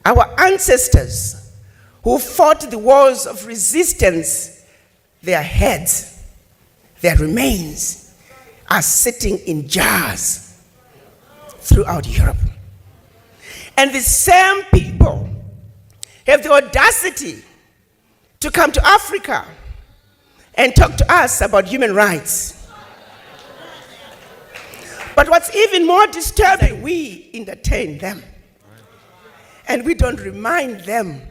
Our ancestors who fought the wars of resistance, their heads, their remains are sitting in jars throughout Europe. And the same people have the audacity to come to Africa and talk to us about human rights. But what's even more disturbing, we entertain them. And we don't remind them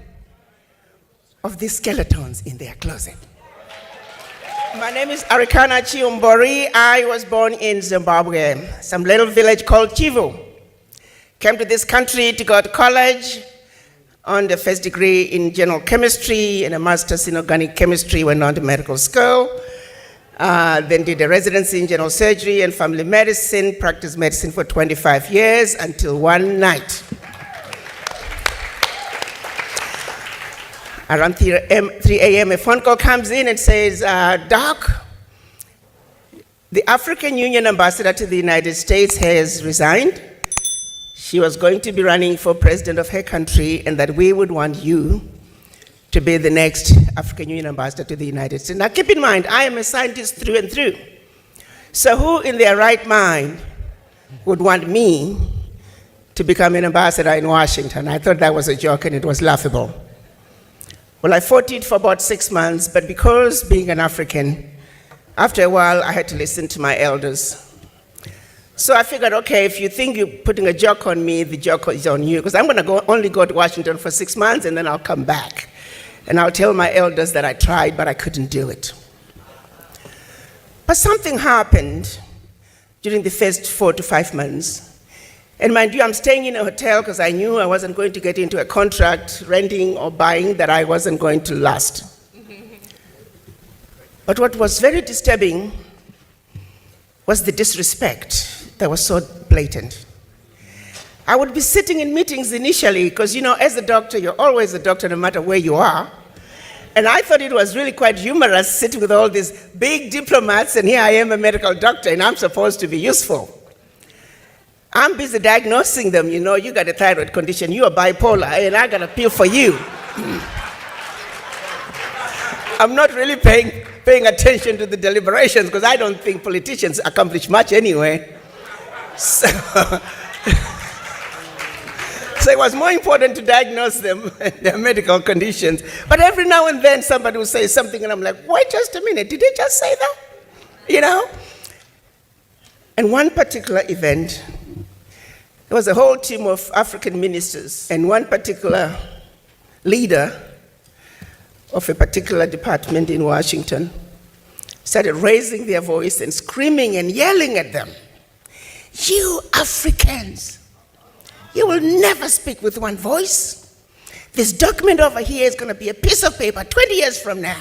of the skeletons in their closet. My name is Arikana Chiumbori. I was born in Zimbabwe, some little village called Chivu. Came to this country to go to college on the first degree in general chemistry and a master's in organic chemistry, went on to medical school. Then did a residency in general surgery and family medicine, practiced medicine for 25 years until one night. Around 3 a.m., a phone call comes in and says, Doc, the African Union ambassador to the United States has resigned. She was going to be running for president of her country, and that we would want you to be the next African Union ambassador to the United States. Now keep in mind, I am a scientist through and through. So who in their right mind would want me to become an ambassador in Washington? I thought that was a joke and it was laughable. Well, I fought it for about 6 months, but because being an African, after a while I had to listen to my elders. So I figured, okay, if you think you're putting a joke on me, the joke is on you, because I'm going to only go to Washington for 6 months and then I'll come back. And I'll tell my elders that I tried, but I couldn't do it. But something happened during the first 4 to 5 months. And mind you, I'm staying in a hotel because I knew I wasn't going to get into a contract, renting or buying, that I wasn't going to last. But what was very disturbing was the disrespect that was so blatant. I would be sitting in meetings initially, because as a doctor, you're always a doctor no matter where you are. And I thought it was really quite humorous sitting with all these big diplomats, and here I am, a medical doctor, and I'm supposed to be useful. I'm busy diagnosing them, you got a thyroid condition, you are bipolar, and I got a pill for you. I'm not really paying attention to the deliberations, because I don't think politicians accomplish much anyway. So it was more important to diagnose them, their medical conditions. But every now and then somebody will say something and I'm like, wait just a minute, did they just say that? And one particular event, there was a whole team of African ministers and one particular leader of a particular department in Washington started raising their voice and screaming and yelling at them. You Africans, you will never speak with one voice. This document over here is going to be a piece of paper 20 years from now.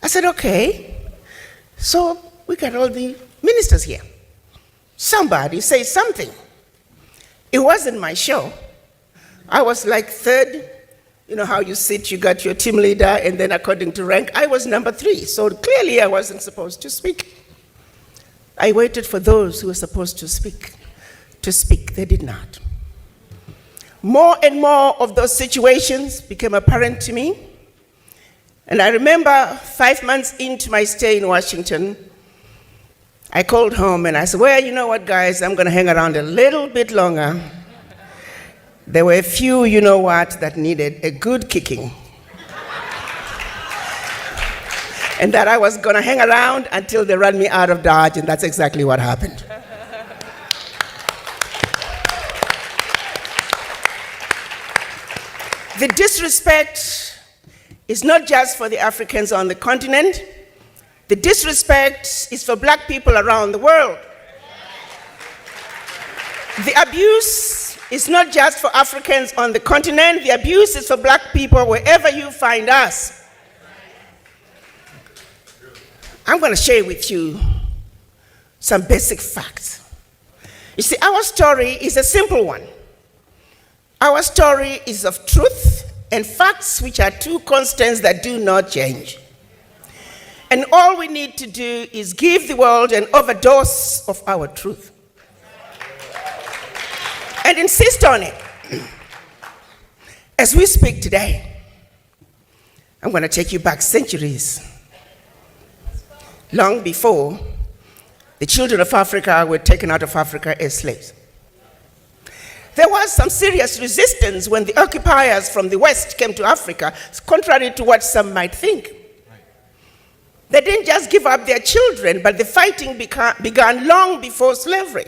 I said, okay. So we got all the ministers here. Somebody say something. It wasn't my show. I was like third. You know how you sit, you got your team leader, and then according to rank, I was number 3. So clearly I wasn't supposed to speak. I waited for those who were supposed to speak. They did not. More and more of those situations became apparent to me. And I remember 5 months into my stay in Washington, I called home and I said, well, you know what, guys, I'm going to hang around a little bit longer. There were a few, that needed a good kicking. And that I was going to hang around until they ran me out of Dodge, and that's exactly what happened. The disrespect is not just for the Africans on the continent. The disrespect is for black people around the world. The abuse is not just for Africans on the continent. The abuse is for black people wherever you find us. I'm going to share with you some basic facts. You see, our story is a simple one. Our story is of truth and facts, which are two constants that do not change. And all we need to do is give the world an overdose of our truth. And insist on it. As we speak today, I'm going to take you back centuries. Long before the children of Africa were taken out of Africa as slaves. There was some serious resistance when the occupiers from the West came to Africa, contrary to what some might think. They didn't just give up their children, but the fighting began long before slavery.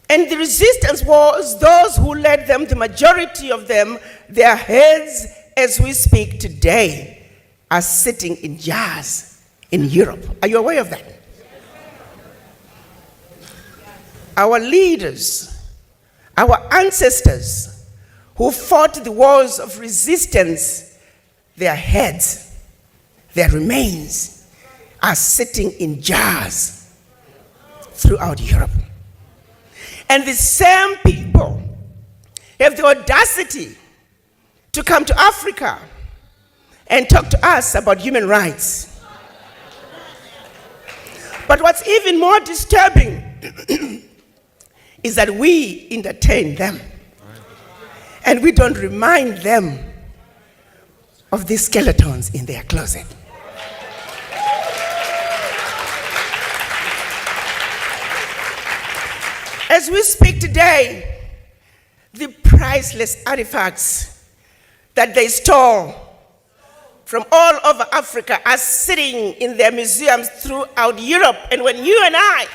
And the resistance was those who led them, the majority of them, their heads, as we speak today, are sitting in jars in Europe. Are you aware of that? Our leaders, our ancestors who fought the wars of resistance, their heads, their remains are sitting in jars throughout Europe. And the same people have the audacity to come to Africa and talk to us about human rights. But what's even more disturbing is that we entertain them and we don't remind them of these skeletons in their closet. As we speak today, the priceless artifacts that they stole from all over Africa are sitting in their museums throughout Europe. And when you and I,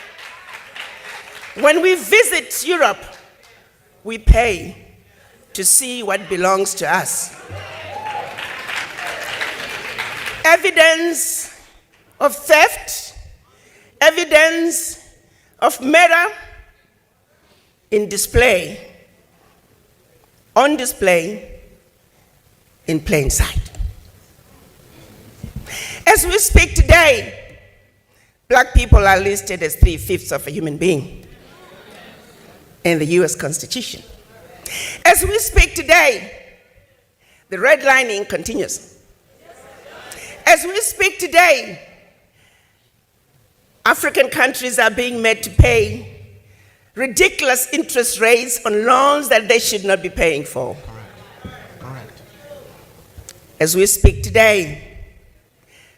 when we visit Europe, we pay to see what belongs to us. Evidence of theft, evidence of murder on display in plain sight. As we speak today, black people are listed as 3/5 of a human being in the US Constitution. As we speak today, the redlining continues. As we speak today, African countries are being made to pay ridiculous interest rates on loans that they should not be paying for. Correct. As we speak today,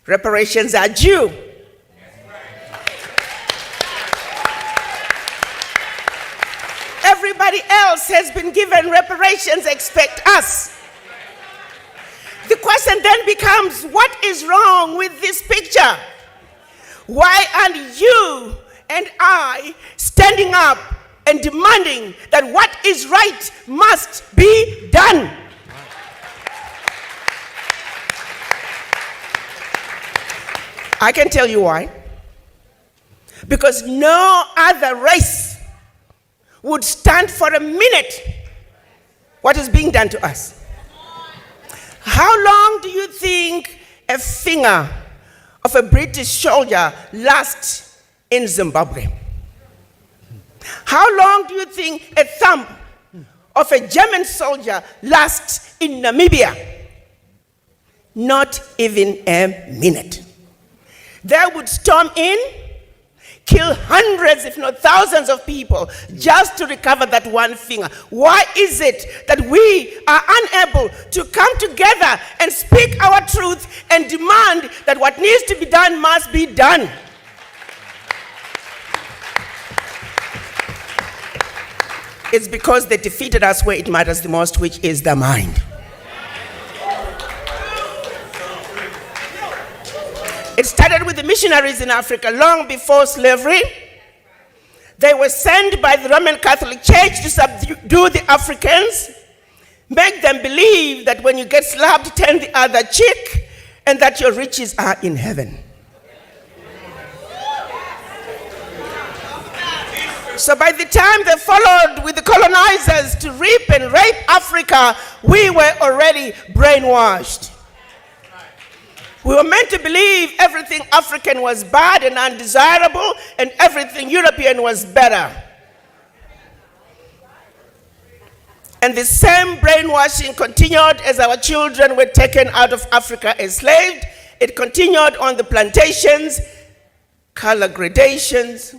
reparations are due. Everybody else has been given reparations, expect us. The question then becomes, what is wrong with this picture? Why aren't you and I standing up and demanding that what is right must be done? I can tell you why. Because no other race would stand for a minute what is being done to us. How long do you think a finger of a British soldier lasts in Zimbabwe? How long do you think a thumb of a German soldier lasts in Namibia? Not even a minute. They would storm in, kill hundreds, if not thousands of people just to recover that one finger. Why is it that we are unable to come together and speak our truth and demand that what needs to be done must be done? It's because they defeated us where it matters the most, which is the mind. It started with the missionaries in Africa long before slavery. They were sent by the Roman Catholic Church to subdue the Africans, make them believe that when you get slapped, turn the other cheek, and that your riches are in heaven. So by the time they followed with the colonizers to reap and rape Africa, we were already brainwashed. We were meant to believe everything African was bad and undesirable, and everything European was better. And the same brainwashing continued as our children were taken out of Africa enslaved. It continued on the plantations, color gradations,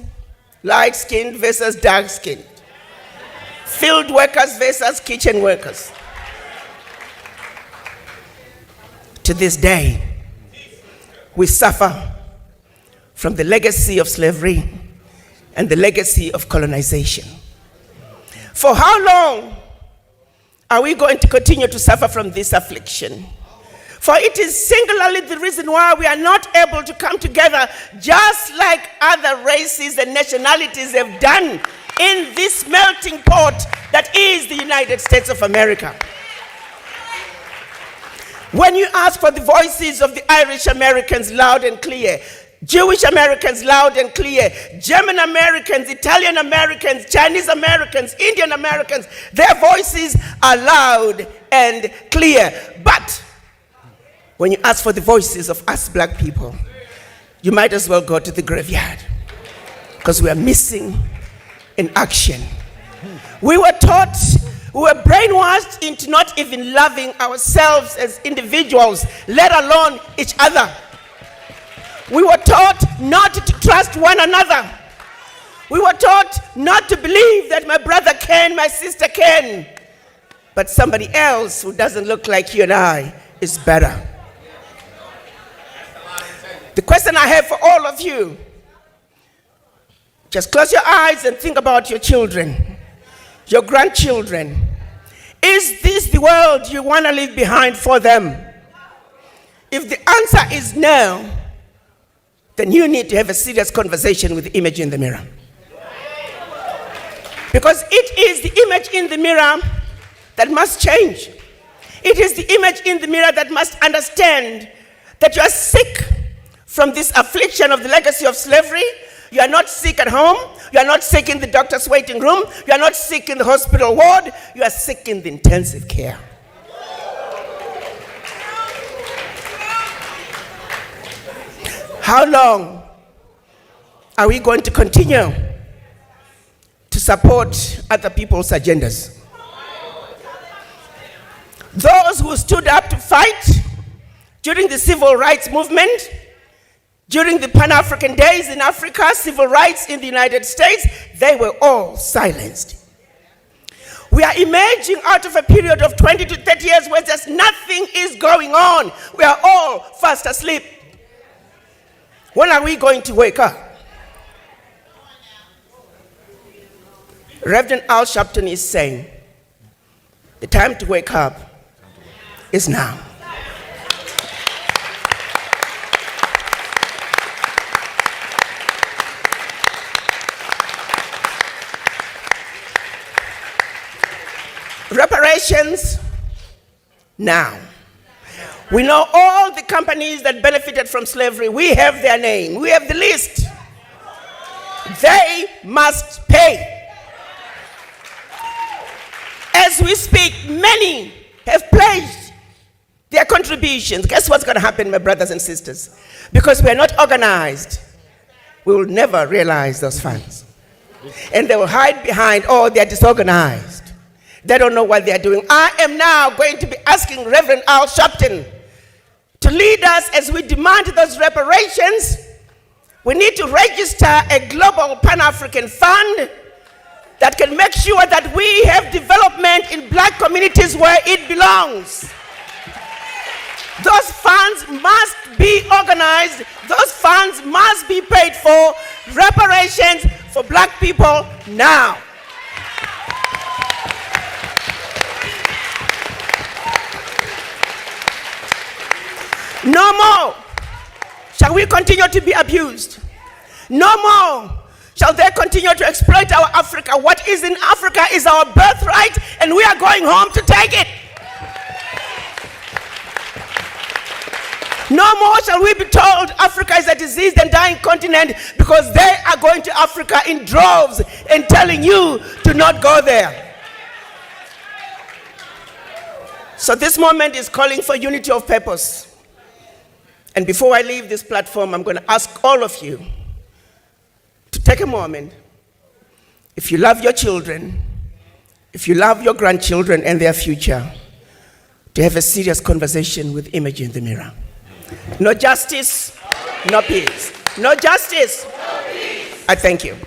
light-skinned versus dark-skinned, field workers versus kitchen workers. To this day, we suffer from the legacy of slavery and the legacy of colonization. For how long are we going to continue to suffer from this affliction? For it is singularly the reason why we are not able to come together just like other races and nationalities have done in this melting pot that is the United States of America. When you ask for the voices of the Irish Americans loud and clear, Jewish Americans loud and clear, German Americans, Italian Americans, Chinese Americans, Indian Americans, their voices are loud and clear. But when you ask for the voices of us black people, you might as well go to the graveyard because we are missing in action. We were taught, we were brainwashed into not even loving ourselves as individuals, let alone each other. We were taught not to trust one another. We were taught not to believe that my brother can, my sister can, but somebody else who doesn't look like you and I is better. The question I have for all of you, just close your eyes and think about your children, your grandchildren. Is this the world you want to leave behind for them? If the answer is no, then you need to have a serious conversation with the image in the mirror. Because it is the image in the mirror that must change. It is the image in the mirror that must understand that you are sick from this affliction of the legacy of slavery. You are not sick at home. You are not sick in the doctor's waiting room. You are not sick in the hospital ward. You are sick in the intensive care. How long are we going to continue to support other people's agendas? Those who stood up to fight during the civil rights movement, during the Pan-African days in Africa, civil rights in the United States, they were all silenced. We are emerging out of a period of 20 to 30 years where just nothing is going on. We are all fast asleep. When are we going to wake up? Reverend Al Sharpton is saying, the time to wake up is now. Reparations now. We know all the companies that benefited from slavery. We have their name. We have the list. They must pay. As we speak, many have pledged their contributions. Guess what's going to happen, my brothers and sisters? Because we are not organized, we will never realize those funds. And they will hide behind, oh, they are disorganized. They don't know what they are doing. I am now going to be asking Reverend Al Sharpton to lead us as we demand those reparations. We need to register a global Pan-African fund that can make sure that we have development in black communities where it belongs. Those funds must be organized. Those funds must be paid for. Reparations for black people now. No more shall we continue to be abused. No more shall they continue to exploit our Africa. What is in Africa is our birthright, and we are going home to take it. No more shall we be told Africa is a diseased and dying continent because they are going to Africa in droves and telling you to not go there. So this moment is calling for unity of purpose. And before I leave this platform, I'm going to ask all of you to take a moment. If you love your children, if you love your grandchildren and their future, to have a serious conversation with image in the mirror. No justice, no peace. No justice, no peace. I thank you.